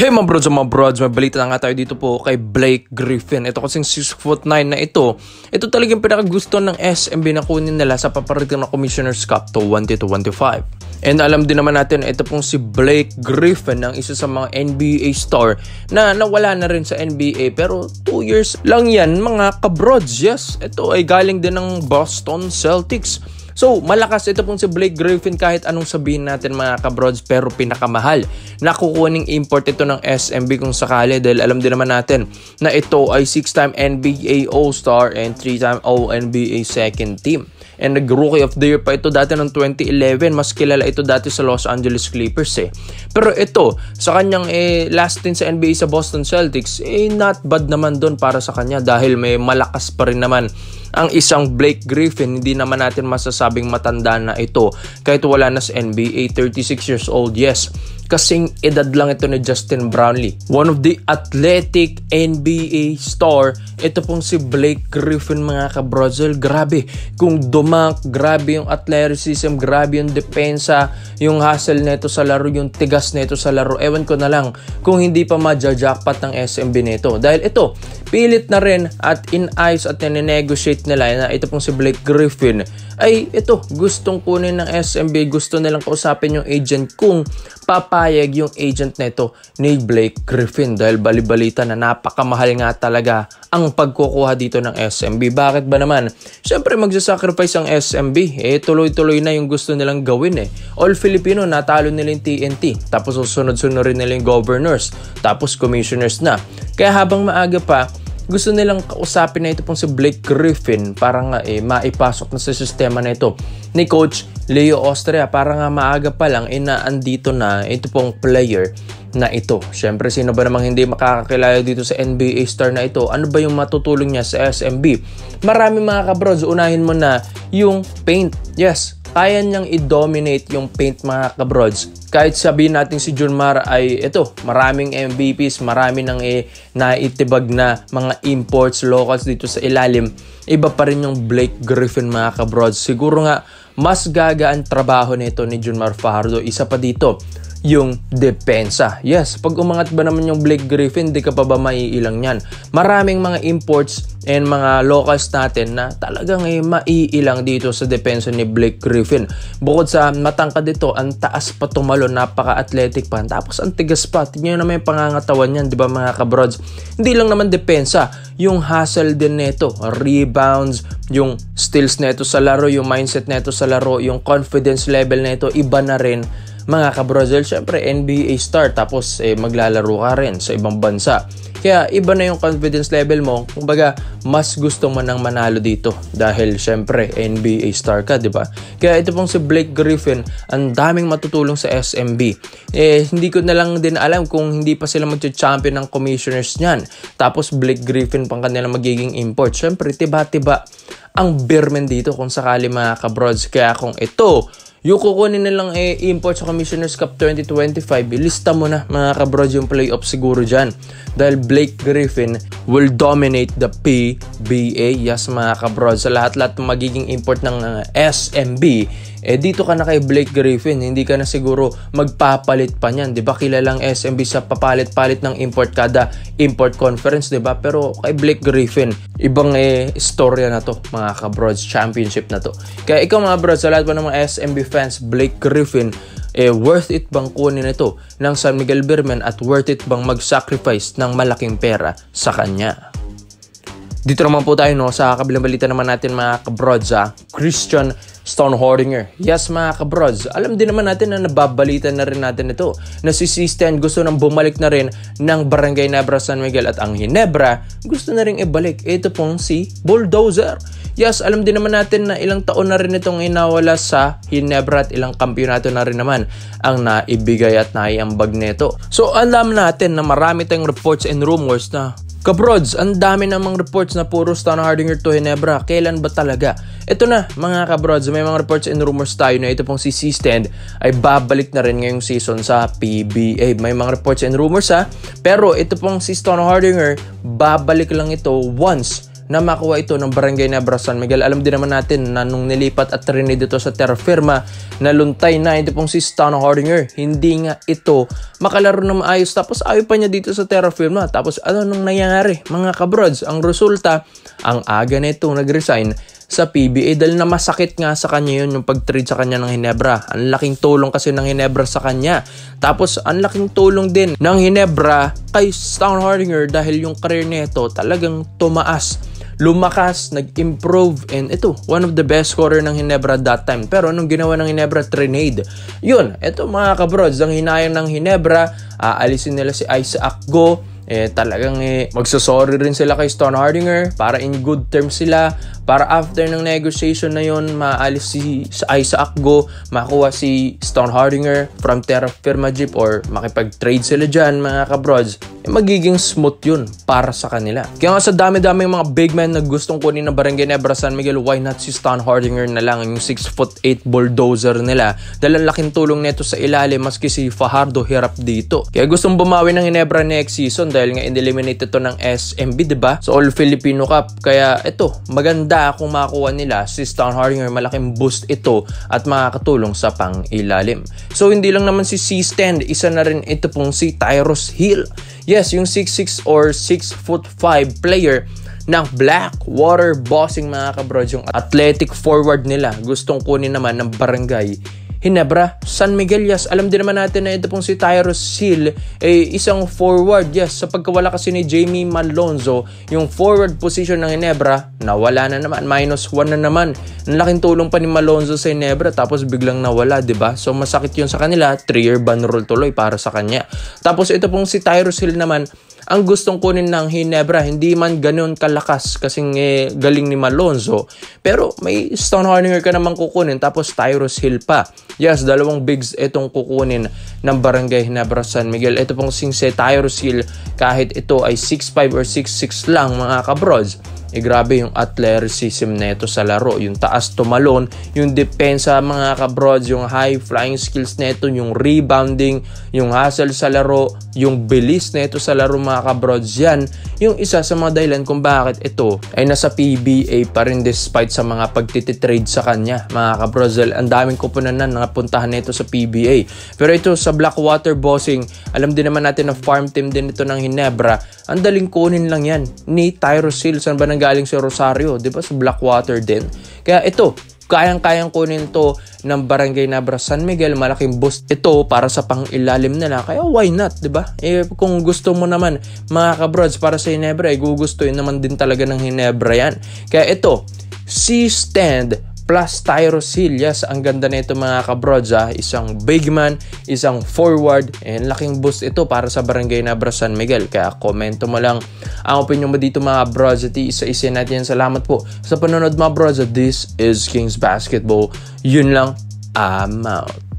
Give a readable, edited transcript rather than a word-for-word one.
Hey mga brods, may balita na nga tayo dito po kay Blake Griffin. Ito kasing 6'9" na ito talagang pinakagusto ng SMB na kunin nila sa paparating na Commissioner's Cup 2025. And alam din naman natin, ito pong si Blake Griffin, ang isa sa mga NBA star na nawala na rin sa NBA pero 2 years lang yan mga kabrods. Yes, ito ay galing din ng Boston Celtics. So, malakas ito pong si Blake Griffin kahit anong sabihin natin mga kabrods, pero pinakamahal na kukuning import ito ng SMB kung sakali, dahil alam din naman natin na ito ay 6-time NBA All-Star and 3-time All-NBA second team. And nag-Rookie of the Year pa ito dati ng 2011. Mas kilala ito dati sa Los Angeles Clippers Pero ito, sa kanyang last stint sa NBA sa Boston Celtics, not bad naman doon para sa kanya dahil may malakas pa rin naman ang isang Blake Griffin. Hindi naman natin masasabing matanda na ito kahit wala na sa NBA. 36 years old, yes. Kasing edad lang ito ni Justin Brownlee. One of the athletic NBA star. Ito pong si Blake Griffin mga kabrozel. Grabe. Kung dumak, grabe yung athleticism, grabe yung depensa, yung hustle nito sa laro, yung tigas nito sa laro. Ewan ko na lang kung hindi pa ma-jackpot ng SMB nito. Dahil ito, pilit na rin at in-eyes at ninegotiate nila na ito pong si Blake Griffin ay ito, gustong kunin ng SMB, gusto nilang kausapin yung agent kung papayag yung agent nito ni Blake Griffin dahil balibalita na napakamahal nga talaga ang pagkukuha dito ng SMB. Bakit ba naman? Siyempre magsasacrifice ang SMB. Tuloy-tuloy na yung gusto nilang gawin All Filipino, natalo nila yung TNT. Tapos susunod-sunod rin nila yung governors. Tapos commissioners na. Kaya habang maaga pa, gusto nilang kausapin na ito pong si Blake Griffin para nga maipasok na sa sistema na ito ni Coach Leo Austria para nga maaga pa lang andito na ito pong player na ito. Siyempre, sino ba namang hindi makakakilala dito sa NBA star na ito? Ano ba yung matutulong niya sa SMB? Marami mga kabrods, unahin mo na yung paint. Yes, kaya niyang i-dominate yung paint mga kabrods. Kahit sabihin natin si Junmar ay ito, maraming MVPs, marami nang naitibag na mga imports, locals dito sa ilalim. Iba pa rin yung Blake Griffin mga kabrods. Siguro nga, mas gagaan trabaho nito ni Junmar Fajardo. Isa pa dito, yung depensa. Yes, pag umangat ba naman yung Blake Griffin, di ka pa ba maiilang yan? Maraming mga imports and mga locals natin na talagang maiilang dito sa depensa ni Blake Griffin. Bukod sa matangkad dito, ang taas pa tumalo, napaka-athletic pa. Tapos ang tigas pa. Tingnan nyo naman yung pangangatawan yan, di ba mga kabrods? Hindi lang naman depensa, yung hustle din neto, rebounds, yung steals neto sa laro, yung mindset neto sa laro, yung confidence level neto, iba na rin mga kabrozel. Syempre NBA star tapos maglalaro ka rin sa ibang bansa, kaya iba na yung confidence level mo. Kumbaga mas gusto mo nang manalo dito dahil syempre NBA star ka, di ba? Kaya ito pong si Blake Griffin, ang daming matutulong sa SMB. Hindi ko na lang din alam kung hindi pa sila mag-champion ng commissioners niyan, tapos Blake Griffin pang kanila magiging import. Syempre tiba-tiba ang beerman dito kung sakali mga kabrods. Kaya kung ito yung kukunin nilang import sa Commissioner's Cup 2025, lista mo na mga kabrods yung playoff siguro dyan. Dahil Blake Griffin will dominate the PBA. Yes mga kabrods, sa lahat-lahat magiging import ng SMB, dito ka na kay Blake Griffin. Hindi ka na siguro magpapalit pa niyan. Diba kilalang SMB sa papalit-palit ng import kada import conference, diba? Pero kay Blake Griffin, ibang istorya na to mga kabrods, championship na to. Kaya ikaw mga bros, sa lahat pa ng mga SMB fans, Blake Griffin, worth it bang kunin ito ng San Miguel Beerman at worth it bang mag-sacrifice ng malaking pera sa kanya? Dito naman po tayo sa kabilang balita naman natin mga kabrods, Christian Stonehardinger. Yes mga kabrods, alam din naman natin na nababalita na rin natin ito na si Stan gusto nang bumalik na rin ng Barangay Nebra San Miguel, at ang Ginebra gusto na rin ibalik ito pong si Bulldozer. Yes, alam din naman natin na ilang taon na rin itong inawala sa Ginebra at ilang kampyonato na rin naman ang naibigay at naiambag nito. So alam natin na marami tayong reports and rumors na kabrods, ang dami namang reports na puro Stonehardinger to Ginebra. Kailan ba talaga? Ito na mga kabrods, may mga reports and rumors tayo na ito pong si Stand ay babalik na rin ngayong season sa PBA. May mga reports and rumors pero ito pong si Stonehardinger, babalik lang ito once na makuha ito ng Barangay Nebra San Miguel. Alam din naman natin na nung nilipat at trinid dito sa terra firma, naluntay na ito pong si Stan Hardinger. Hindi nga ito makalaro na maayos, tapos ayaw pa niya dito sa terra firma. Tapos ano nung nangyari mga kabrods? Ang resulta, ang aga na ito nag-resign sa PBA dahil na masakit nga sa kanya yun yung pag-trade sa kanya ng Ginebra. Ang laking tulong kasi ng Ginebra sa kanya. Tapos ang laking tulong din ng Ginebra kay Stan Hardinger dahil yung career nito talagang tumaas, lumakas, nag-improve, and ito, one of the best scorer ng Ginebra that time. Pero anong ginawa ng Ginebra? Trinade. Yun, ito mga kabrods, ang hinayang ng Ginebra, alisin nila si Isaac Go, talagang magsasorry rin sila kay Stan Hardinger para in good terms sila, para after ng negotiation na yun, maalis si Isaac Go, makuha si Stan Hardinger from terra firma jeep, or makipag-trade sila dyan mga kabrods, magiging smooth yun para sa kanila. Kaya nga sa dami-dami mga big men na gustong kunin ng Barangay Nebra San Miguel, why not si Stan Hardinger na lang, yung 6'8" bulldozer nila, dahil ang laking tulong neto sa ilalim, maski si Fajardo hirap dito. Kaya gustong bumawi ng Ginebra next season dahil nga in-eliminate ito ng SMB, diba? So All Filipino Cup. Kaya ito, maganda kung makuha nila si Stan Hardinger, malaking boost ito at makakatulong sa pang-ilalim. So hindi lang naman si C-Stand, isa na rin ito pong si Tyrus Hill. Yes, yung 6'6" or 6'5" player ng Blackwater Bossing mga kabrods, yung athletic forward nila, gustong kunin naman ng Barangay Ginebra San Miguel. Yes, alam din naman natin na ito pong si Tyrus Hill isang forward. Yes, sa pagkawala kasi ni Jamie Malonzo, yung forward position ng Ginebra nawala na naman, -1 na naman. Ang laking tulong pa ni Malonzo sa Ginebra, tapos biglang nawala, diba? So masakit yun sa kanila, 3-year ban rule tuloy para sa kanya. Tapos ito pong si Tyrus Hill naman, ang gustong kunin ng Ginebra, hindi man ganoon kalakas kasing galing ni Malonzo, pero may Stan Hardinger ka naman kukunin, tapos Tyrus Hill pa. Yes, dalawang bigs itong kukunin ng Barangay Ginebra San Miguel. Ito pong si Tyrus Hill, kahit ito ay 6'5" or 6'6" lang mga kabrods, grabe yung athleticism neto sa laro, yung taas tumalon, yung depensa mga kabrods, yung high flying skills neto, yung rebounding, yung hustle sa laro, yung bilis neto sa laro mga kabrods. Yan yung isa sa mga dahilan kung bakit ito ay nasa PBA pa rin despite sa mga pagtititrade sa kanya mga kabrods. Ang daming kupunan na napuntahan nito sa PBA. Pero ito sa Blackwater Bossing, alam din naman natin na farm team din ito ng Ginebra. Ang daling kunin lang yan ni Tyrus Hill. Saan ba nanggaling si Rosario? Diba sa Blackwater din? Kaya ito, kayang-kayang kunin to ng Barangay Nebra San Miguel. Malaking boost ito para sa pang-ilalim nila. Kaya why not, diba? Kung gusto mo naman mga kabrods para sa Ginebra, gugustuhin naman din talaga ng Ginebra yan. Kaya ito, C-Stand plus Tyrus Hill. Yes, ang ganda nito mga kabrods, isang big man, isang forward, and laking boost ito para sa Barangay Nebra San Miguel. Kaya komento mo lang ang opinion mo dito mga brods, at isa-isa natin. Salamat po sa panonood mga brods. This is Kings Basketball. Yun lang, I'm out.